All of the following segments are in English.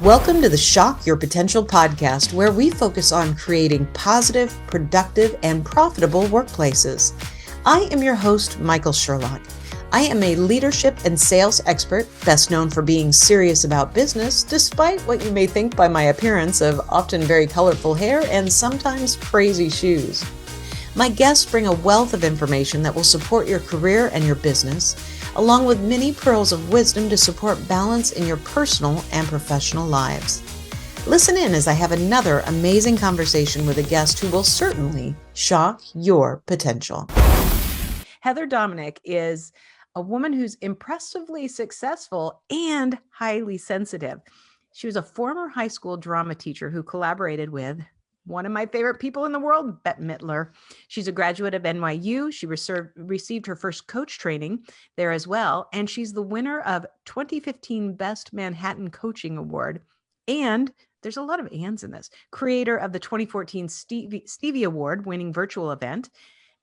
Welcome to the Shock Your Potential podcast, where we focus on creating positive, productive, and profitable workplaces. I am your host, Michael Sherlock. I am a leadership and sales expert, best known for being serious about business, despite what you may think by my appearance of often very colorful hair and sometimes crazy shoes. My guests bring a wealth of information that will support your career and your business, along with many pearls of wisdom to support balance in your personal and professional lives. Listen in as I have another amazing conversation with a guest who will certainly shock your potential. Heather Dominick is a woman who's impressively successful and highly sensitive. She was a former high school drama teacher who collaborated with one of my favorite people in the world, Bette Midler. She's a graduate of NYU. She received her first coach training there as well. And she's the winner of 2015 Best Manhattan Coaching Award. And there's a lot of ands in this. Creator of the 2014 Stevie Award winning virtual event,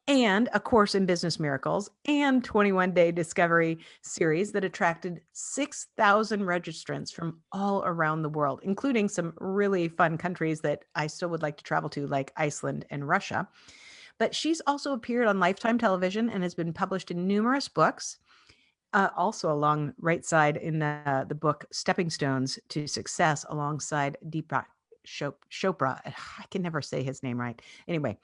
and A Course in Business Miracles, and 21-day discovery series that attracted 6,000 registrants from all around the world, including some really fun countries that I still would like to travel to, like Iceland and Russia. But she's also appeared on Lifetime television and has been published in numerous books. Also along right side in the book Stepping Stones to Success, alongside Deepak Chopra. I can never say his name right. Anyway,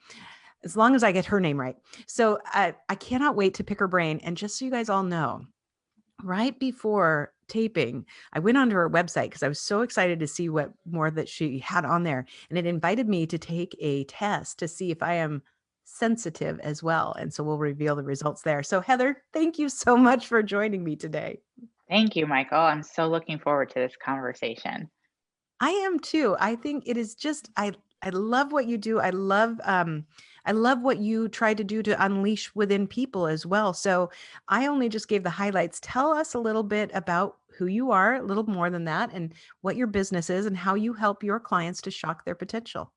as long as I get her name right. So I cannot wait to pick her brain. And just so you guys all know, right before taping, I went onto her website because I was so excited to see what more that she had on there. And it invited me to take a test to see if I am sensitive as well. And so we'll reveal the results there. So Heather, thank you so much for joining me today. Thank you, Michael. I'm so looking forward to this conversation. I am too. I think it is just, I love what you do. I love what you try to do to unleash within people as well. So I only just gave the highlights. Tell us a little bit about who you are, a little more than that, and what your business is and how you help your clients to shock their potential.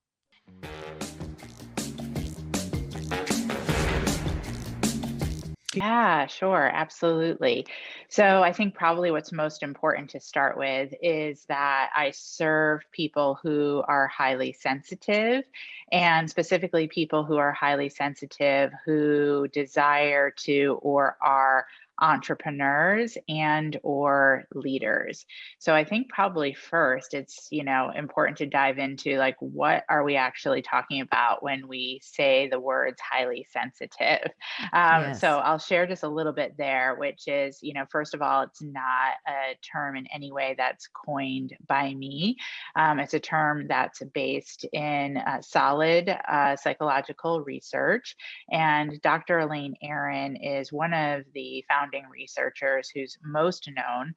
Yeah, sure. Absolutely. So I think probably what's most important to start with is that I serve people who are highly sensitive, and specifically people who are highly sensitive who desire to or are entrepreneurs and or leaders. So I think probably first it's, important to dive into, like, what are we actually talking about when we say the words highly sensitive? So Yes. I'll share just a little bit there, which is, first of all, it's not a term in any way that's coined by me. It's a term that's based in solid psychological research. And Dr. Elaine Aron is one of the founding researchers who's most known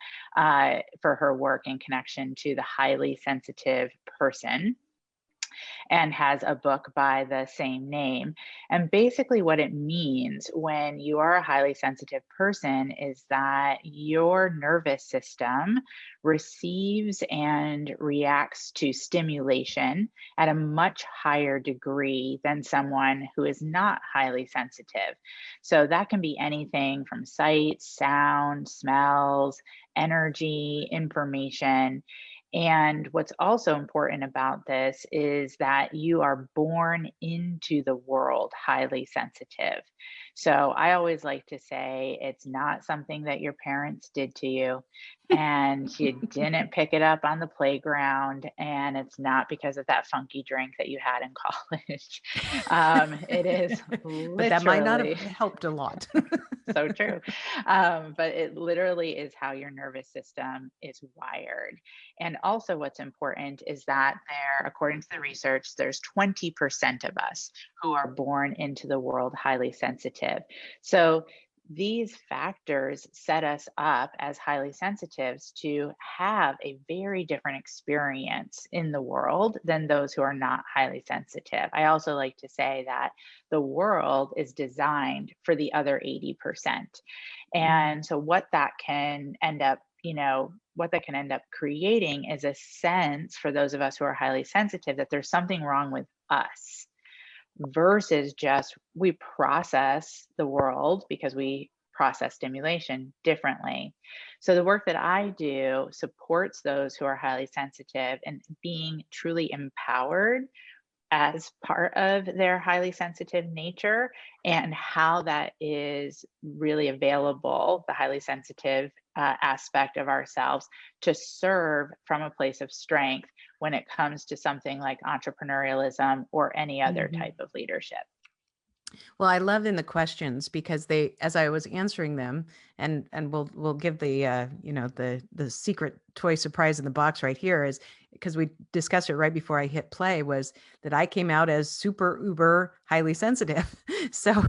for her work in connection to the highly sensitive person, and has a book by the same name. And basically, what it means when you are a highly sensitive person is that your nervous system receives and reacts to stimulation at a much higher degree than someone who is not highly sensitive. So that can be anything from sight, sound, smells, energy, information. And what's also important about this is that you are born into the world highly sensitive. So I always like to say it's not something that your parents did to you, and you didn't pick it up on the playground, and it's not because of that funky drink that you had in college. It is But that might not have literally helped a lot. so true. But it literally is how your nervous system is wired. And also, what's important is that according to the research, there's 20% of us who are born into the world highly sensitive. So these factors set us up as highly sensitives to have a very different experience in the world than those who are not highly sensitive. I also like to say that the world is designed for the other 80%. And so what that can end up creating is a sense for those of us who are highly sensitive that there's something wrong with us, versus just we process the world because we process stimulation differently. So the work that I do supports those who are highly sensitive and being truly empowered as part of their highly sensitive nature, and how that is really available, the highly sensitive aspect of ourselves, to serve from a place of strength when it comes to something like entrepreneurialism or any other Mhm. type of leadership. Well, I love in the questions because they, as I was answering them, and we'll give the the secret toy surprise in the box right here is because we discussed it right before I hit play was that I came out as super uber highly sensitive. So,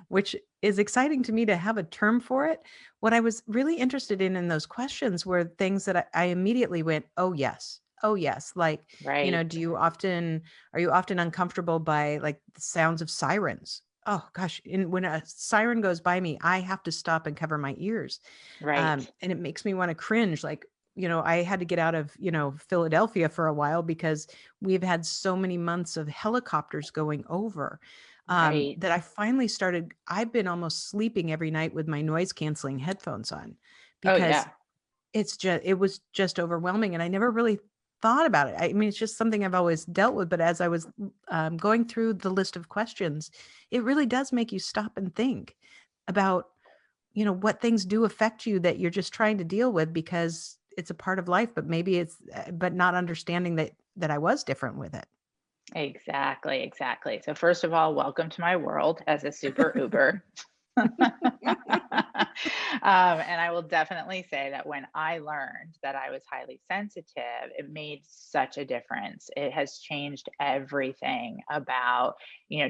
which is exciting to me to have a term for it. What I was really interested in those questions were things that I immediately went, oh yes. Oh yes, like, Right, are you often uncomfortable by like the sounds of sirens? Oh gosh, and when a siren goes by me, I have to stop and cover my ears. right. And it makes me want to cringe. Like, I had to get out of, Philadelphia for a while because we've had so many months of helicopters going over Right. that I finally started. I've been almost sleeping every night with my noise canceling headphones on Oh, because yeah. it was just overwhelming, and I never really thought about it. I mean, it's just something I've always dealt with, but as I was, going through the list of questions, it really does make you stop and think about, what things do affect you that you're just trying to deal with because it's a part of life, but maybe but not understanding that I was different with it. Exactly, exactly. So first of all, welcome to my world as a super Uber. And I will definitely say that when I learned that I was highly sensitive, it made such a difference. It has changed everything about,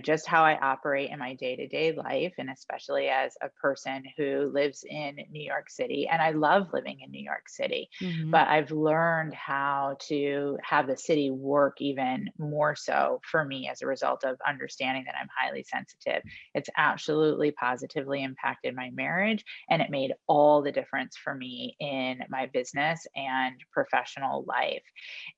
just how I operate in my day-to-day life, and especially as a person who lives in New York City. And I love living in New York City, Mhm. but I've learned how to have the city work even more so for me as a result of understanding that I'm highly sensitive. It's absolutely positively impacted my marriage, and it made all the difference for me in my business and professional life.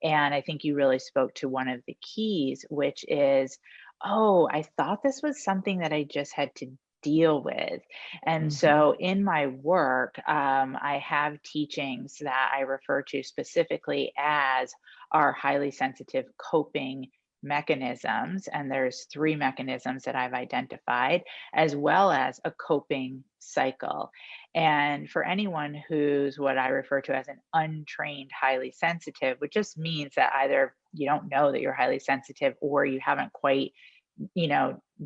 And I think you really spoke to one of the keys, which is, oh, I thought this was something that I just had to deal with. And Mhm. so in my work, I have teachings that I refer to specifically as our highly sensitive coping mechanisms. And there's three mechanisms that I've identified, as well as a coping cycle. And for anyone who's what I refer to as an untrained highly sensitive, which just means that either you don't know that you're highly sensitive, or you haven't quite,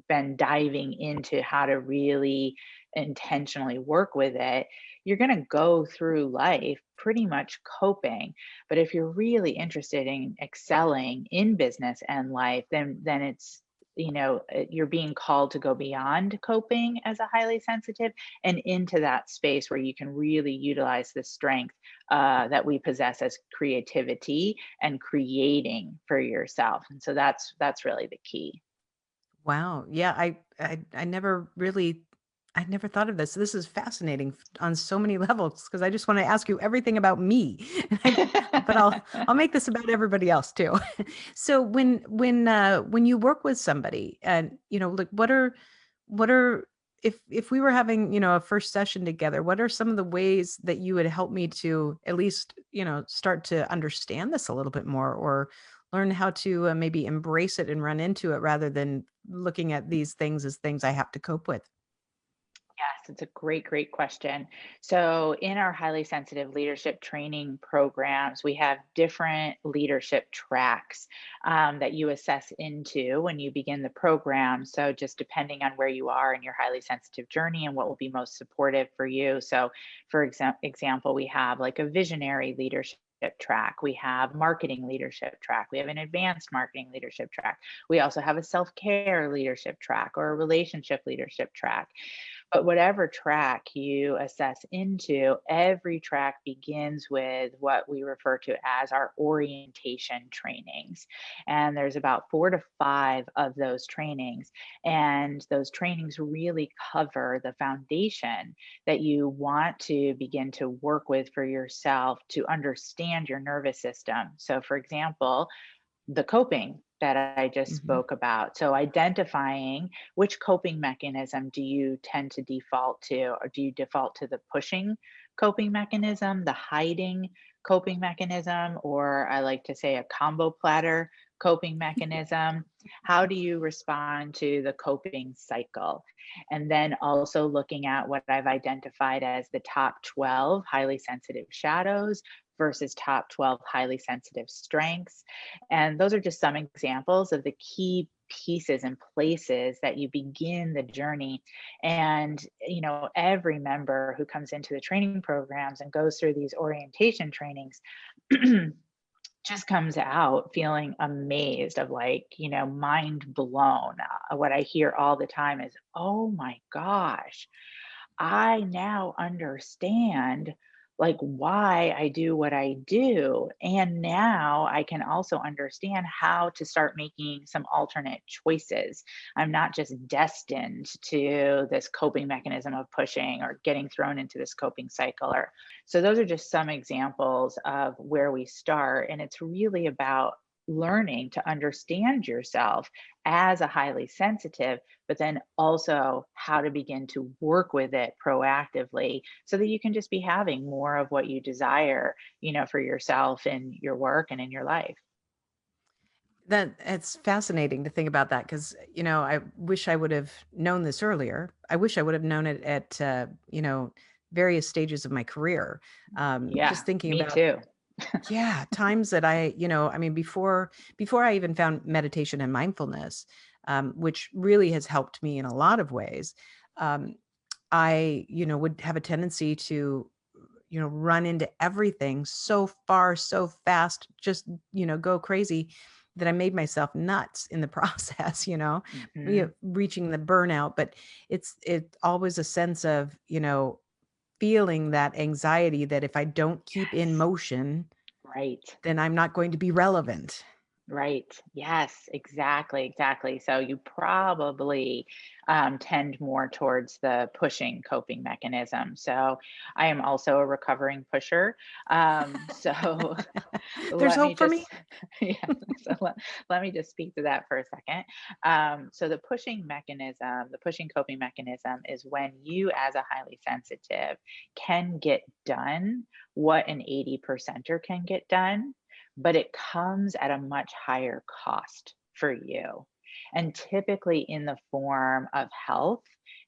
been diving into how to really intentionally work with it, you're going to go through life pretty much coping. But if you're really interested in excelling in business and life, then it's, you're being called to go beyond coping as a highly sensitive and into that space where you can really utilize the strength that we possess as creativity and creating for yourself. And so that's really the key. Wow. Yeah, I never really I never thought of this. This is fascinating on so many levels because I just want to ask you everything about me. But I'll make this about everybody else too. So when you work with somebody and like what are if we were having, a first session together, what are some of the ways that you would help me to at least, start to understand this a little bit more or learn how to maybe embrace it and run into it rather than looking at these things as things I have to cope with? Yes, it's a great, great question. So, in our highly sensitive leadership training programs, we have different leadership tracks that you assess into when you begin the program. So, just depending on where you are in your highly sensitive journey and what will be most supportive for you. So, for example, we have like a visionary leadership track, we have marketing leadership track, we have an advanced marketing leadership track, we also have a self-care leadership track or a relationship leadership track. But whatever track you assess into, every track begins with what we refer to as our orientation trainings. And there's about 4 to 5 of those trainings. And those trainings really cover the foundation that you want to begin to work with for yourself to understand your nervous system. So, for example, the coping that I just Hmm. spoke about. So identifying which coping mechanism do you tend to default to, or do you default to the pushing coping mechanism, the hiding coping mechanism, or I like to say a combo platter coping mechanism? How do you respond to the coping cycle? And then also looking at what I've identified as the top 12 highly sensitive shadows versus top 12 highly sensitive strengths. And those are just some examples of the key pieces and places that you begin the journey. And, every member who comes into the training programs and goes through these orientation trainings just comes out feeling amazed of like, mind blown. What I hear all the time is, oh my gosh, I now understand like why I do what I do. And now I can also understand how to start making some alternate choices. I'm not just destined to this coping mechanism of pushing or getting thrown into this coping cycle. Or so those are just some examples of where we start. And it's really about learning to understand yourself as a highly sensitive, but then also how to begin to work with it proactively so that you can just be having more of what you desire, for yourself and your work and in your life. That it's fascinating to think about that because, I wish I would have known this earlier. I wish I would have known it at, various stages of my career. Just Yeah, thinking me about, too. yeah, times that I mean, before I even found meditation and mindfulness, which really has helped me in a lot of ways, um, I, would have a tendency to, run into everything so far, so fast, just, go crazy that I made myself nuts in the process, Hmm. reaching the burnout. But it's always a sense of, feeling that anxiety that if I don't keep in Yes. motion, Right. then I'm not going to be relevant. Right. Yes, exactly. Exactly. So you probably tend more towards the pushing coping mechanism. So I am also a recovering pusher. So There's let me hope for me. just, yeah, so let me just speak to that for a second. So the pushing mechanism, the pushing coping mechanism is when you, as a highly sensitive, can get done what an 80 percenter can get done, but it comes at a much higher cost for you, and typically in the form of health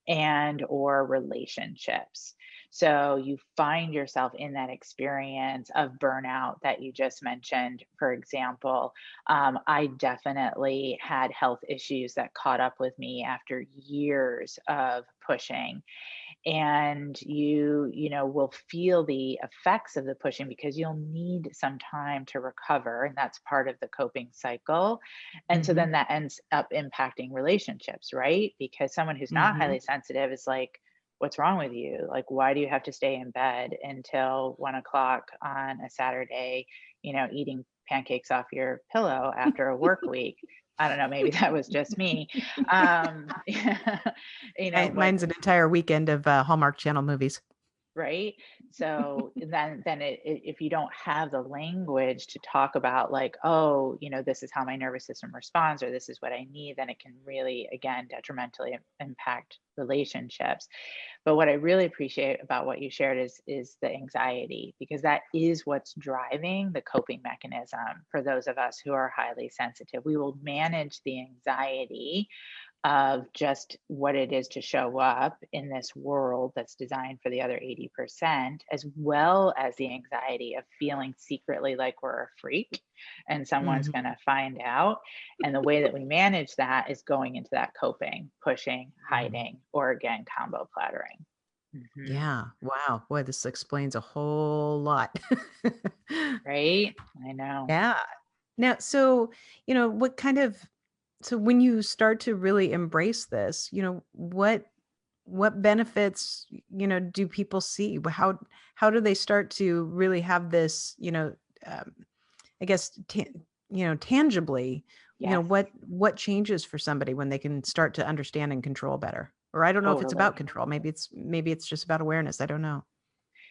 and or relationships. So you find yourself in that experience of burnout that you just mentioned. For example, I definitely had health issues that caught up with me after years of pushing, and you will feel the effects of the pushing because you'll need some time to recover, and that's part of the coping cycle. And so Mhm, then that ends up impacting relationships, right? Because someone who's not mhm. highly sensitive is like, what's wrong with you? Like, why do you have to stay in bed until 1 o'clock on a Saturday, eating pancakes off your pillow after a work week? I don't know, maybe that was just me. But Mine's an entire weekend of, Hallmark Channel movies. right? So then if you don't have the language to talk about like, oh, this is how my nervous system responds, or this is what I need, then it can really, again, detrimentally impact relationships. But what I really appreciate about what you shared is the anxiety, because that is what's driving the coping mechanism for those of us who are highly sensitive. We will manage the anxiety of just what it is to show up in this world that's designed for the other 80%, as well as the anxiety of feeling secretly like we're a freak and someone's Mhm, going to find out. And the way that we manage that is going into that coping, pushing, mhm. hiding, or again, combo plattering. Mhm. Yeah, wow, boy, this explains a whole lot. Right? I know. Yeah. Now, so, what kind of so when you start to really embrace this, what benefits, do people see? How do they start to really have this, um, I guess, tangibly, Yes, what changes for somebody when they can start to understand and control better? Or I don't know if it's about totally. control. Maybe it's just about awareness. I don't know.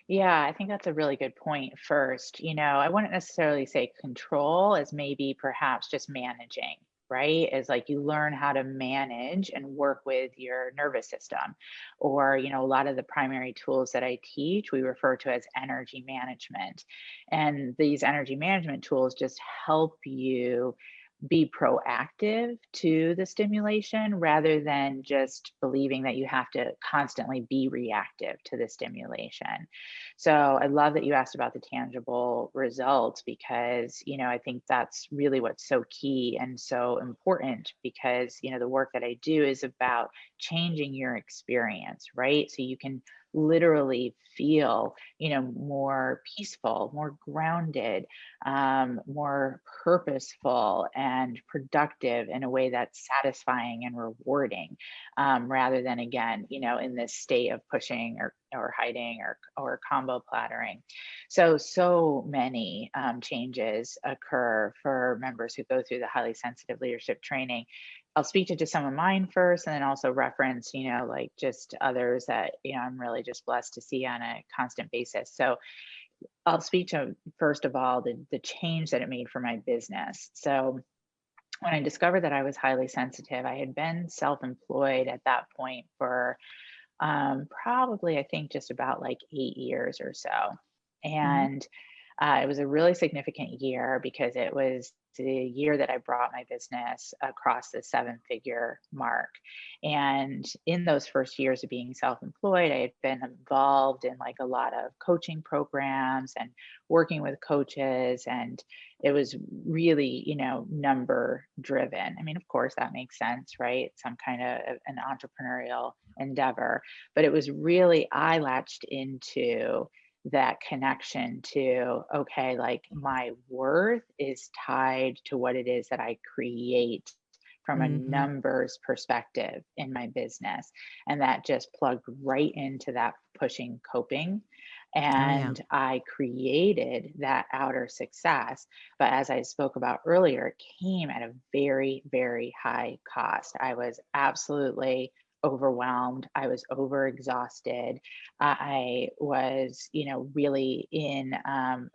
Yeah, I think that's a really good point first. I wouldn't necessarily say control as maybe perhaps just managing. right? Is like you learn how to manage and work with your nervous system. Or, a lot of the primary tools that I teach, we refer to as energy management. And these energy management tools just help you be proactive to the stimulation rather than just believing that you have to constantly be reactive to the stimulation. So I love that you asked about the tangible results because, I think that's really what's so key and so important because, the work that I do is about changing your experience, right? So you can literally feel, more peaceful, more grounded, more purposeful and productive in a way that's satisfying and rewarding, rather than again, in this state of pushing or hiding or combo plattering. So many changes occur for members who go through the highly sensitive leadership training. I'll speak to just some of mine first and then also reference, like just others that, I'm really just blessed to see on a constant basis. So I'll speak to, first of all, the change that it made for my business. So when I discovered that I was highly sensitive, I had been self-employed at that point for probably, I think, just about like 8 years or so. Mhm. And it was a really significant year because it was the year that I brought my business across the seven-figure mark. And in those first years of being self-employed, I had been involved in like a lot of coaching programs and working with coaches. And it was really, number driven. I mean, of course, that makes sense, right? Some kind of an entrepreneurial endeavor. But it was really, I latched into that connection to, okay, like my worth is tied to what it is that I create from a Mhm. numbers perspective in my business. And that just plugged right into that pushing coping. Oh, yeah. And I created that outer success. But as I spoke about earlier, it came at a very, very high cost. I was absolutely overwhelmed. I was overexhausted. I was, really in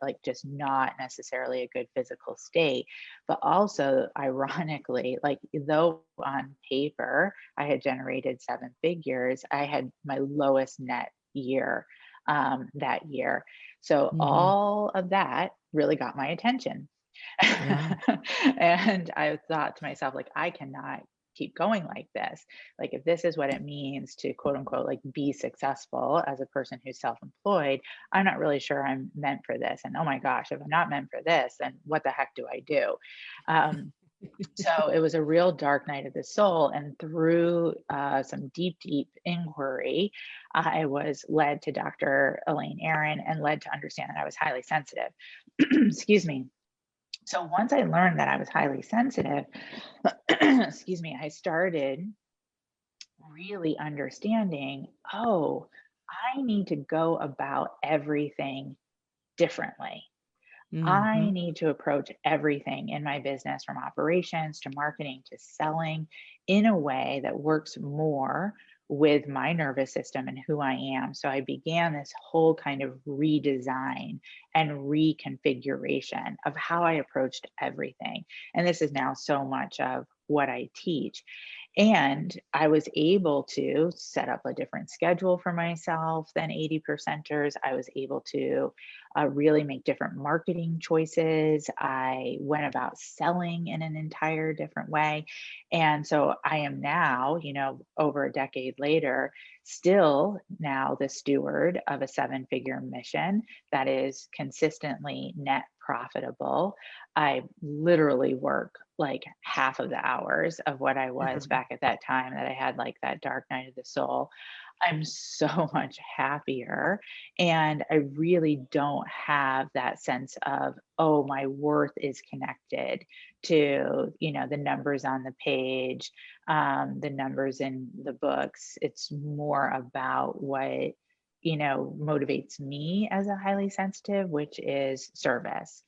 like just not necessarily a good physical state. But also, ironically, like though on paper I had generated seven figures, I had my lowest net year that year. So Mhm. all of that really got my attention. Yeah. And I thought to myself, like, I cannot keep going like this. Like, if this is what it means to quote unquote, like, be successful as a person who's self employed, I'm not really sure I'm meant for this. And oh my gosh, if I'm not meant for this, then what the heck do I do? Um, so it was a real dark night of the soul. And through some deep, deep inquiry, I was led to Dr. Elaine Aaron and led to understand that I was highly sensitive. Excuse me. So once I learned that I was highly sensitive, excuse me, I started really understanding, oh, I need to go about everything differently. I Mhm. need to approach everything in my business from operations to marketing to selling in a way that works more with my nervous system and who I am. So I began this whole kind of redesign and reconfiguration of how I approached everything. And this is now so much of what I teach. And I was able to set up a different schedule for myself than 80 percenters. I was able to really make different marketing choices. I went about selling in an entire different way. And so I am now, over a decade later, still now the steward of a seven-figure mission that is consistently net profitable. I literally work like half of the hours of what I was Mhm. back at that time that I had like that dark night of the soul. I'm so much happier. And I really don't have that sense of, oh, my worth is connected to, the numbers on the page, the numbers in the books. It's more about what, motivates me as a highly sensitive, which is service.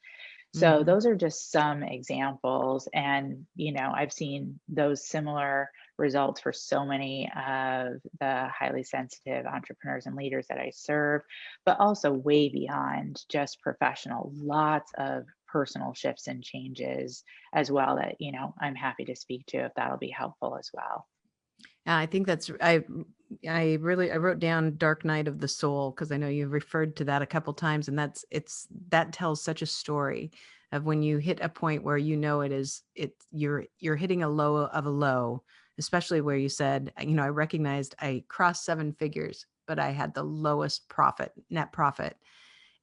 So Mhm. those are just some examples. And, I've seen those similar results for so many of the highly sensitive entrepreneurs and leaders that I serve, but also way beyond just professional, lots of personal shifts and changes as well that, I'm happy to speak to if that'll be helpful as well. Yeah, I think I wrote down Dark Night of the Soul because I know you've referred to that a couple times, and that tells such a story of when you hit a point where you're hitting a low of a low, especially where you said, I recognized I crossed seven figures, but I had the lowest net profit.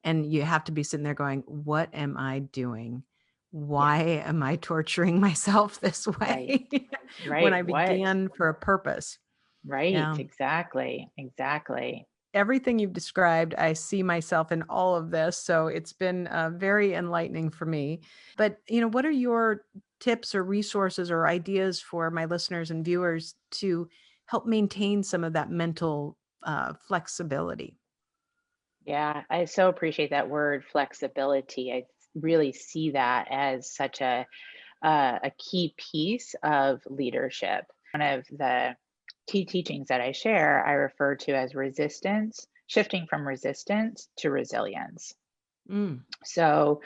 And you have to be sitting there going, what am I doing? Why am I torturing myself this Right. way when Right. I What? began for a purpose? Right. Yeah. Exactly. Exactly. Everything you've described, I see myself in all of this. So it's been very enlightening for me. But, what are your tips or resources or ideas for my listeners and viewers to help maintain some of that mental flexibility? Yeah, I so appreciate that word flexibility. I really see that as such a key piece of leadership. One of the key teachings that I share, I refer to as resistance, shifting from resistance to resilience. Mm. So,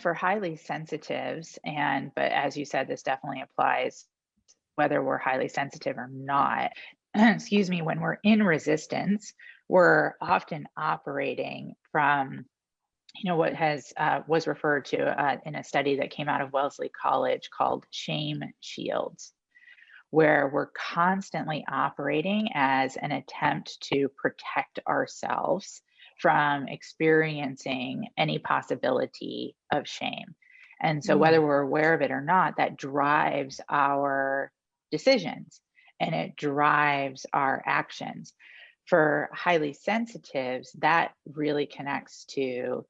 for highly sensitives, but as you said, this definitely applies whether we're highly sensitive or not. Excuse me, when we're in resistance, we're often operating from what has was referred to in a study that came out of Wellesley College called shame shields, where we're constantly operating as an attempt to protect ourselves from experiencing any possibility of shame. And so, Mm. whether we're aware of it or not, that drives our decisions and it drives our actions. For highly sensitives, that really connects to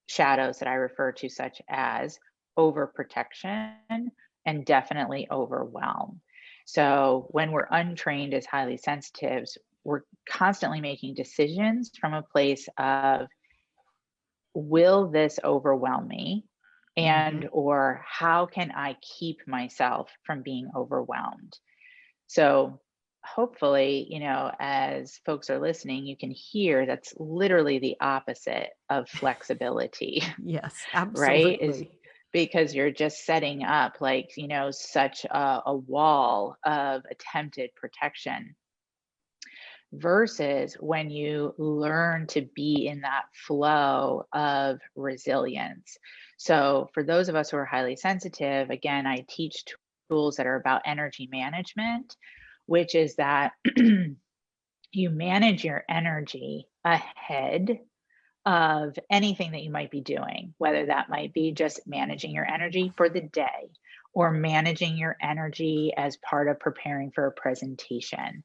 shadows that I refer to, such as overprotection and definitely overwhelm. So, when we're untrained as highly sensitives, we're constantly making decisions from a place of, will this overwhelm me? Mm-hmm. And or how can I keep myself from being overwhelmed? So hopefully, as folks are listening, you can hear that's literally the opposite of flexibility, Yes, right? Is absolutely. because you're just setting up, like, such a wall of attempted protection versus when you learn to be in that flow of resilience. So, for those of us who are highly sensitive, again, I teach tools that are about energy management, which is that you manage your energy ahead of anything that you might be doing, whether that might be just managing your energy for the day or managing your energy as part of preparing for a presentation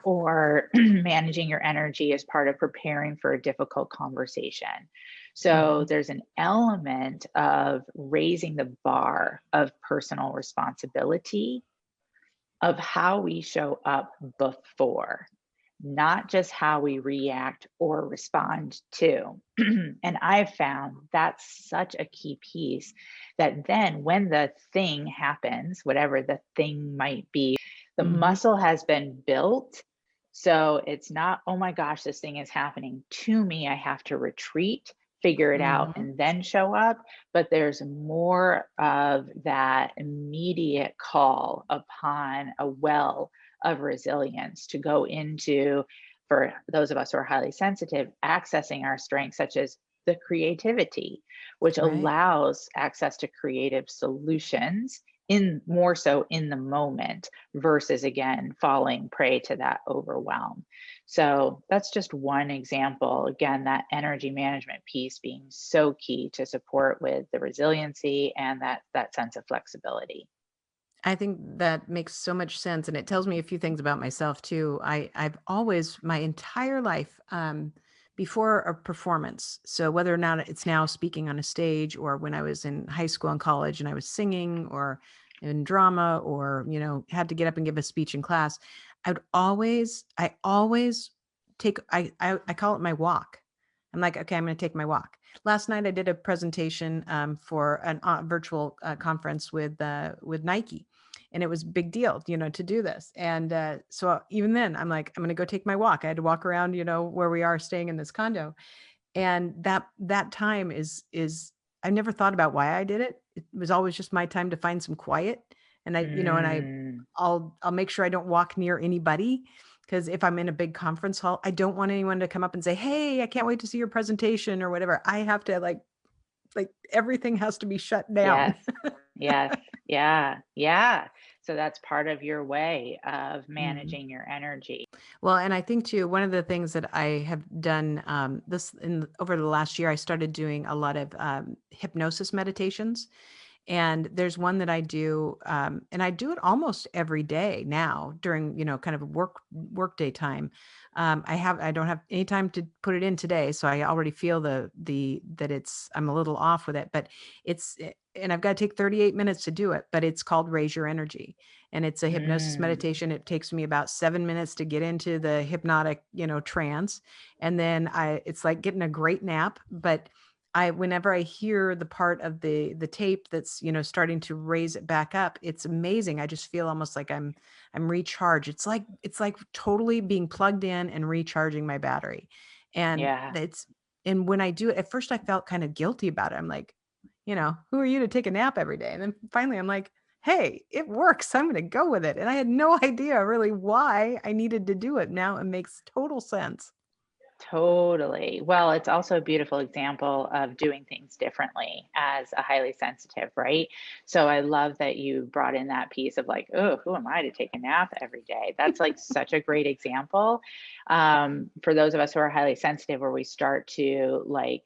or managing your energy as part of preparing for a difficult conversation. So Mhm. there's an element of raising the bar of personal responsibility of how we show up before, not just how we react or respond to. And I've found that's such a key piece that then when the thing happens, whatever the thing might be, the Mhm. muscle has been built. So it's not, oh my gosh, this thing is happening to me. I have to retreat, figure it out, Mhm. and then show up. But there's more of that immediate call upon a well of resilience to go into, for those of us who are highly sensitive, accessing our strengths, such as the creativity, which Right. allows access to creative solutions in more so in the moment versus again falling prey to that overwhelm. So that's just one example. Again, that energy management piece being so key to support with the resiliency and that sense of flexibility. I think that makes so much sense, and it tells me a few things about myself too. I've always my entire life before a performance. So whether or not it's now speaking on a stage or when I was in high school and college and I was singing or in drama or had to get up and give a speech in class, I always take I call it my walk. I'm like, okay, I'm going to take my walk. Last night I did a presentation for a virtual conference with Nike, and it was a big deal, to do this. And so even then, I'm like, I'm going to go take my walk. I had to walk around, where we are staying in this condo, and that time is I never thought about why I did it. It was always just my time to find some quiet. And Mm, I'll make sure I don't walk near anybody, because if I'm in a big conference hall, I don't want anyone to come up and say, "Hey, I can't wait to see your presentation," or whatever. I have to like everything has to be shut down. yes. Yes. Yeah. Yeah. So that's part of your way of Mhm. managing your energy. Well, and I think too, one of the things that I have done over the last year, I started doing a lot of hypnosis meditations. And there's one that I do, and I do it almost every day now during, kind of a work day time. I don't have any time to put it in today, so I already feel the that I'm a little off with it, but and I've got to take 38 minutes to do it, but it's called Raise Your Energy. And it's a hypnosis Mm, meditation. It takes me about 7 minutes to get into the hypnotic, trance. And then it's like getting a great nap, but whenever I hear the part of the tape that's, starting to raise it back up, it's amazing. I just feel almost like I'm recharged. It's like totally being plugged in and recharging my battery. And yeah. and when I do it, at first I felt kind of guilty about it. I'm like, who are you to take a nap every day? And then finally I'm like, hey, it works. I'm going to go with it. And I had no idea really why I needed to do it. Now it makes total sense. Totally. Well, it's also a beautiful example of doing things differently as a highly sensitive, right? So I love that you brought in that piece of like, oh, who am I to take a nap every day? That's like such a great example for those of us who are highly sensitive, where we start to like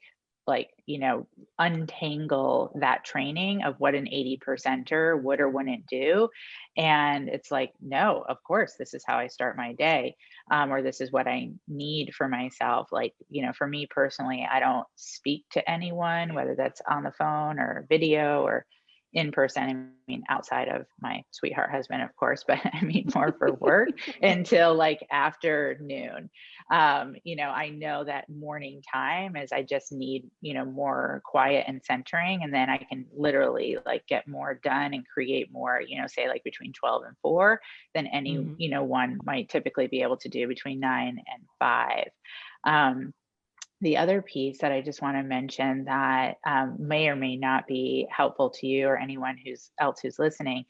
untangle that training of what an 80 percenter would or wouldn't do. And it's like, no, of course, this is how I start my day, or this is what I need for myself. Like, for me personally, I don't speak to anyone, whether that's on the phone or video or in person. I mean, outside of my sweetheart husband, of course, but I mean more for work until like afternoon. I know that morning time is I just need, more quiet and centering. And then I can literally like get more done and create more, say like between 12 and 4 than any, Mhm. one might typically be able to do between 9 and 5. Um, the other piece that I just want to mention that may or may not be helpful to you or anyone who's listening,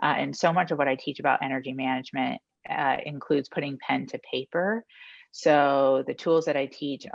and so much of what I teach about energy management includes putting pen to paper. So the tools that I teach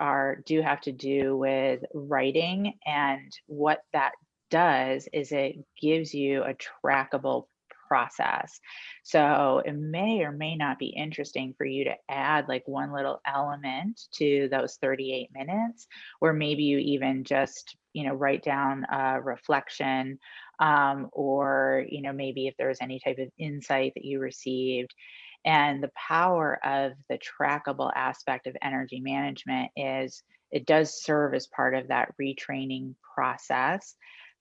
do have to do with writing, and what that does is it gives you a trackable process. So it may or may not be interesting for you to add like one little element to those 38 minutes, or maybe you even just, write down a reflection, or, maybe if there's any type of insight that you received. And the power of the trackable aspect of energy management is it does serve as part of that retraining process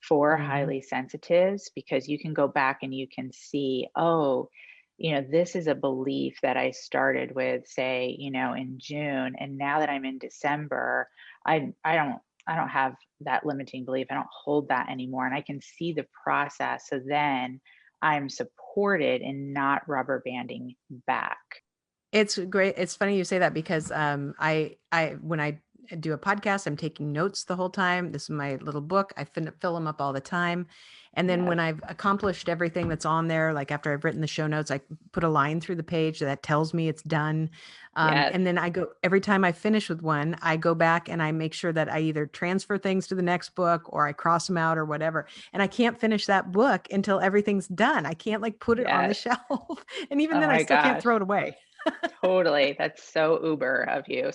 for Mhm. highly sensitives, because you can go back and you can see, oh, this is a belief that I started with, say, in June, and now that I'm in December, I don't have that limiting belief. I don't hold that anymore, and I can see the process. So then I'm supported in not rubber banding back. It's great. It's funny you say that, because I when I do a podcast, I'm taking notes the whole time. This is my little book. I fill them up all the time. And then Yes. when I've accomplished everything that's on there, like after I've written the show notes, I put a line through the page that tells me it's done. Yes. And then every time I finish with one, I go back and I make sure that I either transfer things to the next book or I cross them out or whatever. And I can't finish that book until everything's done. I can't like put it on the Yes. shelf. And even Oh then I my still can't gosh. throw it away. Totally. That's so Uber of you.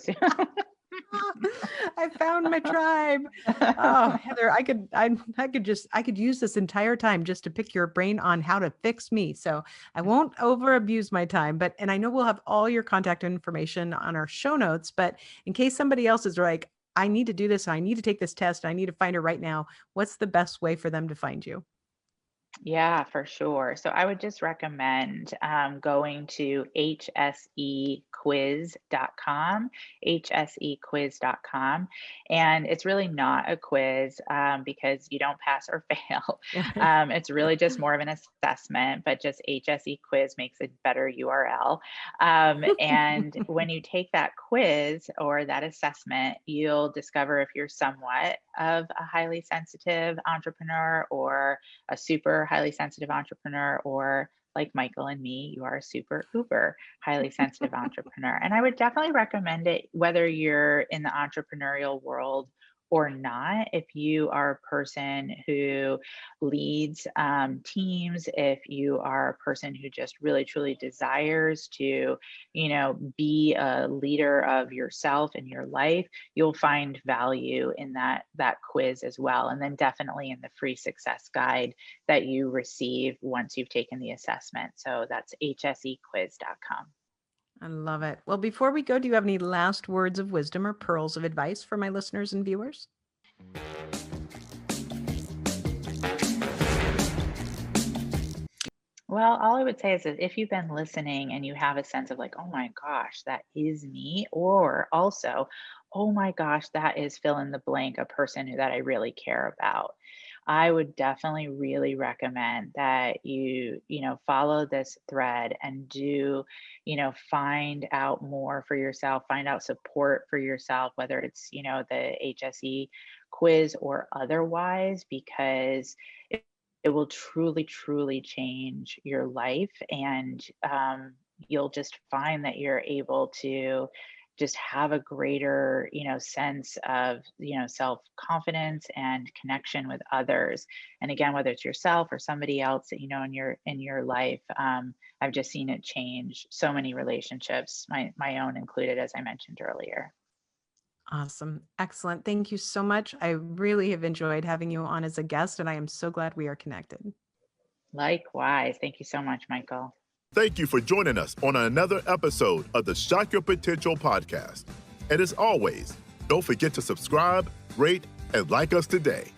I found my tribe. Oh, Heather, I could use this entire time just to pick your brain on how to fix me. So I won't over abuse my time, and I know we'll have all your contact information on our show notes, but in case somebody else is like, I need to do this, I need to take this test, I need to find her right now, what's the best way for them to find you? Yeah, for sure. So I would just recommend going to hsequiz.com, hsequiz.com. And it's really not a quiz because you don't pass or fail. Yeah, right. It's really just more of an assessment, but just HSE quiz makes a better URL. And when you take that quiz or that assessment, you'll discover if you're somewhat of a highly sensitive entrepreneur or a super highly sensitive entrepreneur, or like Michael and me, you are a super uber highly sensitive entrepreneur. And I would definitely recommend it whether you're in the entrepreneurial world or not. If you are a person who leads teams, if you are a person who just really truly desires to, be a leader of yourself and your life, you'll find value in that quiz as well. And then definitely in the free success guide that you receive once you've taken the assessment. So that's hsequiz.com. I love it. Well, before we go, do you have any last words of wisdom or pearls of advice for my listeners and viewers? Well, all I would say is that if you've been listening and you have a sense of like, oh my gosh, that is me, or also, oh my gosh, that is fill in the blank, a person that I really care about. I would definitely really recommend that you follow this thread and do, find out more for yourself, find out support for yourself, whether it's, the HSE quiz or otherwise, because it will truly, truly change your life. And you'll just find that you're able to just have a greater, sense of, self-confidence and connection with others. And again, whether it's yourself or somebody else that you know in your life, I've just seen it change so many relationships, my own included, as I mentioned earlier. Awesome. Excellent. Thank you so much. I really have enjoyed having you on as a guest, and I am so glad we are connected. Likewise. Thank you so much, Michael. Thank you for joining us on another episode of the Shock Your Potential podcast. And as always, don't forget to subscribe, rate, and like us today.